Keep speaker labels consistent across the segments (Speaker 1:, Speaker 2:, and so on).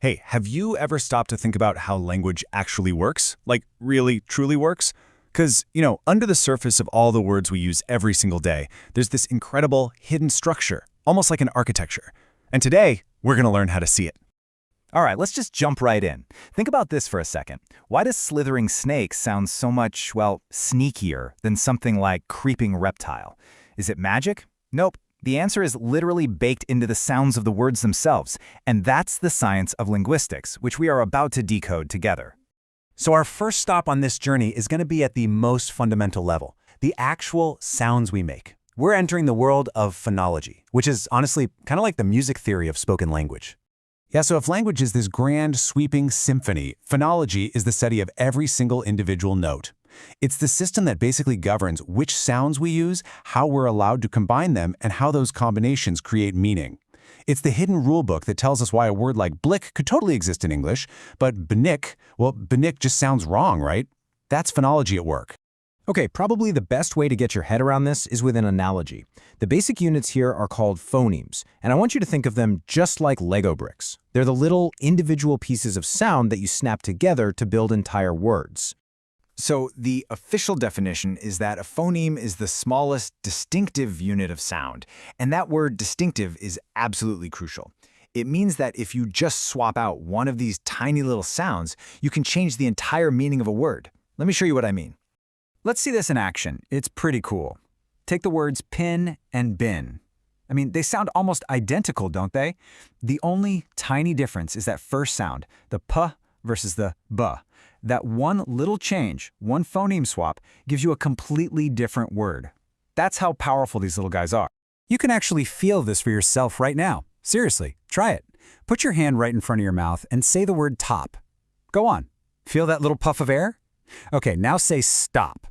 Speaker 1: Hey, have you ever stopped to think about how language actually works? Like, really, truly works? Because, under the surface of all the words we use every single day, there's this incredible hidden structure, almost like an architecture. And today, we're going to learn how to see it.
Speaker 2: All right, let's just jump right in. Think about this for a second. Why does slithering snake sound so much, well, sneakier than something like creeping reptile? Is it magic? Nope. The answer is literally baked into the sounds of the words themselves, and that's the science of linguistics, which we are about to decode together.
Speaker 3: So our first stop on this journey is going to be at the most fundamental level, the actual sounds we make. We're entering the world of phonology, which is honestly kind of like the music theory of spoken language. Yeah, so if language is this grand, sweeping symphony, phonology is the study of every single individual note. It's the system that basically governs which sounds we use, how we're allowed to combine them, and how those combinations create meaning. It's the hidden rulebook that tells us why a word like blick could totally exist in English, but bnick, well, bnick just sounds wrong, right? That's phonology at work.
Speaker 4: Okay, probably the best way to get your head around this is with an analogy. The basic units here are called phonemes, and I want you to think of them just like Lego bricks. They're the little individual pieces of sound that you snap together to build entire words.
Speaker 2: So the official definition is that a phoneme is the smallest distinctive unit of sound, and that word distinctive is absolutely crucial. It means that if you just swap out one of these tiny little sounds, you can change the entire meaning of a word. Let me show you what I mean. Let's see this in action. It's pretty cool. Take the words pin and bin. I mean, they sound almost identical, don't they? The only tiny difference is that first sound, the p versus the b. That one little change, one phoneme swap, gives you a completely different word. That's how powerful these little guys are.
Speaker 3: You can actually feel this for yourself right now. Seriously, try it. Put your hand right in front of your mouth and say the word top. Go on. Feel that little puff of air? Okay, now say stop.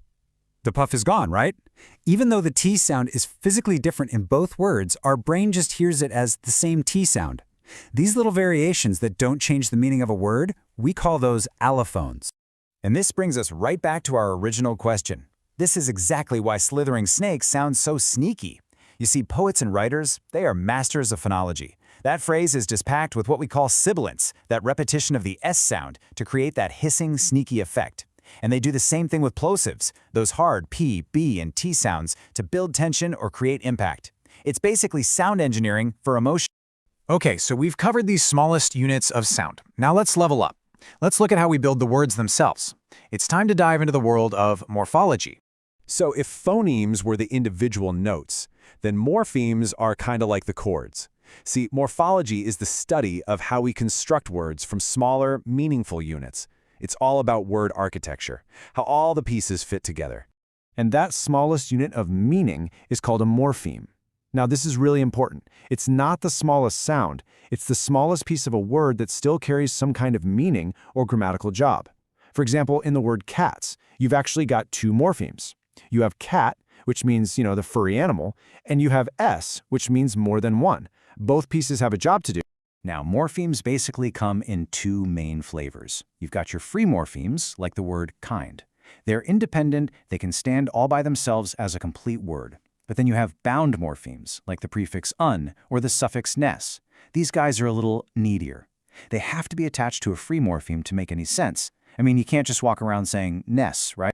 Speaker 3: The puff is gone, right? Even though the T sound is physically different in both words, our brain just hears it as the same T sound. These little variations that don't change the meaning of a word, we call those allophones.
Speaker 2: And this brings us right back to our original question. This is exactly why slithering snakes sounds so sneaky. You see, poets and writers, they are masters of phonology. That phrase is just packed with what we call sibilants, that repetition of the S sound, to create that hissing, sneaky effect. And they do the same thing with plosives, those hard P, B, and T sounds, to build tension or create impact. It's basically sound engineering for emotion.
Speaker 5: Okay, so we've covered these smallest units of sound. Now let's level up. Let's look at how we build the words themselves. It's time to dive into the world of morphology.
Speaker 6: So if phonemes were the individual notes, then morphemes are kind of like the chords. See, morphology is the study of how we construct words from smaller, meaningful units. It's all about word architecture, how all the pieces fit together. And that smallest unit of meaning is called a morpheme. Now, this is really important. It's not the smallest sound. It's the smallest piece of a word that still carries some kind of meaning or grammatical job. For example, in the word cats, you've actually got two morphemes. You have cat, which means, the furry animal, and you have s, which means more than one. Both pieces have a job to do.
Speaker 2: Now, morphemes basically come in two main flavors. You've got your free morphemes, like the word kind. They're independent, they can stand all by themselves as a complete word. But then you have bound morphemes, like the prefix un or the suffix ness. These guys are a little needier. They have to be attached to a free morpheme to make any sense. I mean, you can't just walk around saying ness, right?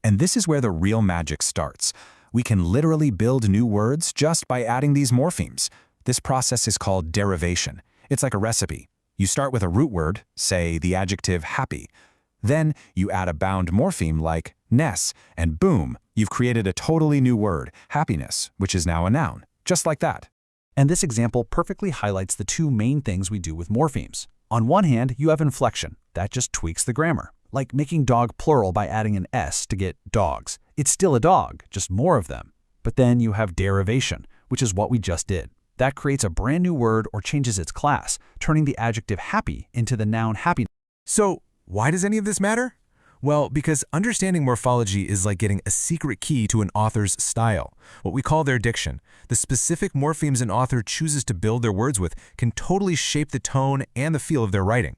Speaker 1: And this is where the real magic starts. We can literally build new words just by adding these morphemes. This process is called derivation. It's like a recipe. You start with a root word, say the adjective happy. Then you add a bound morpheme like ness, and boom, you've created a totally new word, happiness, which is now a noun, just like that.
Speaker 3: And this example perfectly highlights the two main things we do with morphemes. On one hand, you have inflection. That just tweaks the grammar, like making dog plural by adding an S to get dogs. It's still a dog, just more of them. But then you have derivation, which is what we just did. That creates a brand new word or changes its class, turning the adjective happy into the noun happiness.
Speaker 5: So, why does any of this matter? Well, because understanding morphology is like getting a secret key to an author's style, what we call their diction. The specific morphemes an author chooses to build their words with can totally shape the tone and the feel of their writing.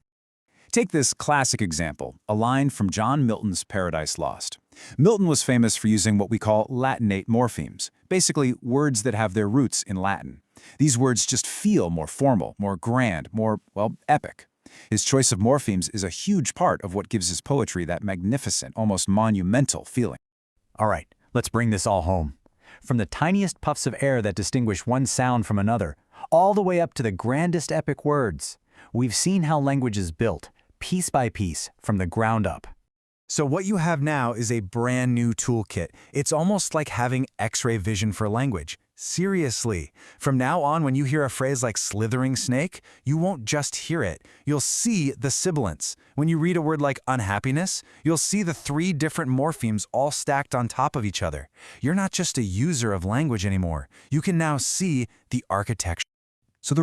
Speaker 2: Take this classic example, a line from John Milton's Paradise Lost. Milton was famous for using what we call Latinate morphemes, basically words that have their roots in Latin. These words just feel more formal, more grand, more, well, epic.
Speaker 1: His choice of morphemes is a huge part of what gives his poetry that magnificent, almost monumental feeling.
Speaker 3: All right, let's bring this all home. From the tiniest puffs of air that distinguish one sound from another, all the way up to the grandest epic words, we've seen how language is built, piece by piece, from the ground up.
Speaker 2: So what you have now is a brand new toolkit. It's almost like having X-ray vision for language. Seriously. From now on, when you hear a phrase like slithering snake, you won't just hear it. You'll see the sibilants. When you read a word like unhappiness, you'll see the 3 different morphemes all stacked on top of each other. You're not just a user of language anymore. You can now see the architecture.